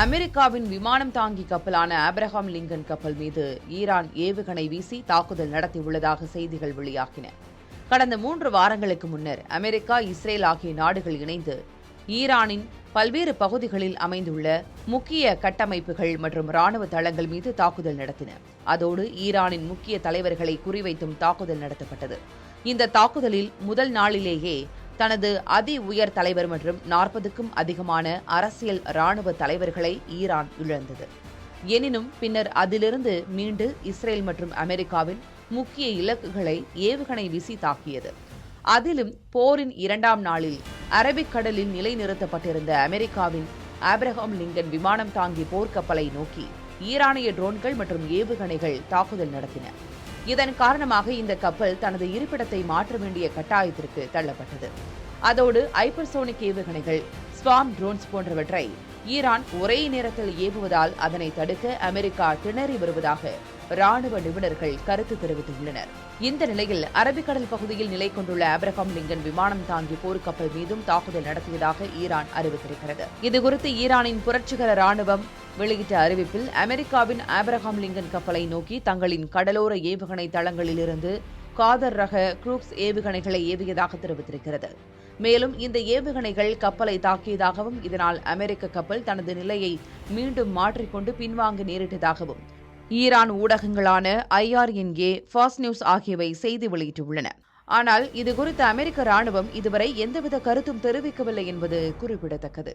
அமெரிக்காவின் விமானம் தாங்கி கப்பலான ஆப்ரஹாம் லிங்கன் கப்பல் மீது ஈரான் ஏவுகணை வீசி தாக்குதல் நடத்தியுள்ளதாக செய்திகள் வெளியாகின. கடந்த 3 வாரங்களுக்கு முன்னர் அமெரிக்கா, இஸ்ரேல் ஆகிய நாடுகள் இணைந்து ஈரானின் பல்வேறு பகுதிகளில் அமைந்துள்ள முக்கிய கட்டமைப்புகள் மற்றும் ராணுவ தளங்கள் மீது தாக்குதல் நடத்தின. அதோடு ஈரானின் முக்கிய தலைவர்களை குறிவைத்தும் தாக்குதல் நடத்தப்பட்டது. இந்த தாக்குதலில் முதல் நாளிலேயே தனது அதி உயர் தலைவர் மற்றும் 40க்கும் அதிகமான அரசியல் ராணுவ தலைவர்களை ஈரான் இழந்தது. எனினும் பின்னர் அதிலிருந்து மீண்டு இஸ்ரேல் மற்றும் அமெரிக்காவின் முக்கிய இலக்குகளை ஏவுகணை வீசி தாக்கியது. அதிலும் போரின் 2ஆம் நாளில் அரபிக்கடலில் நிலைநிறுத்தப்பட்டிருந்த அமெரிக்காவின் ஆப்ரஹாம் லிங்கன் விமானம் தாங்கி போர்க்கப்பலை நோக்கி ஈரானிய ட்ரோன்கள் மற்றும் ஏவுகணைகள் தாக்குதல் நடத்தின. இதன் காரணமாக இந்த கப்பல் தனது இருப்பிடத்தை மாற்ற வேண்டிய கட்டாயத்திற்கு தள்ளப்பட்டது. அதோடு ஹைப்பர்சோனிக் ஏவுகணைகள், ஸ்வார்ம் ட்ரோன்ஸ் போன்றவற்றை ஈரான் ஒரே நேரத்தில் ஏவுவதால் அதனை தடுக்க அமெரிக்கா திணறி வருவதாக ராணுவ நிபுணர்கள் கருத்து தெரிவித்துள்ளனர். இந்த நிலையில் அரபிக்கடல் பகுதியில் நிலை கொண்டுள்ள ஆப்ரஹாம் லிங்கன் விமானம் தாங்கி போர்க்கப்பல் மீதும் தாக்குதல் நடத்தியதாக ஈரான் அறிவித்திருக்கிறது. இதுகுறித்து ஈரானின் புரட்சிகர ராணுவம் வெளியிட்ட அறிவிப்பில் அமெரிக்காவின் ஆப்ரஹாம் லிங்கன் கப்பலை நோக்கி தங்களின் கடலோர ஏவுகணை தளங்களிலிருந்து காதர் ரக குரூக்ஸ் ஏவுகணைகளை ஏவியதாக தெரிவித்திருக்கிறது. மேலும் இந்த ஏவுகணைகள் கப்பலை தாக்கியதாகவும் இதனால் அமெரிக்க கப்பல் தனது நிலையை மீண்டும் மாற்றிக்கொண்டு பின்வாங்க நேரிட்டதாகவும் ஈரான் ஊடகங்களான IRNA, ஃபாக்ஸ் நியூஸ் ஆகியவை செய்தி வெளியிட்டுள்ளன. ஆனால் இதுகுறித்து அமெரிக்க ராணுவம் இதுவரை எந்தவித கருத்தும் தெரிவிக்கவில்லை என்பது குறிப்பிடத்தக்கது.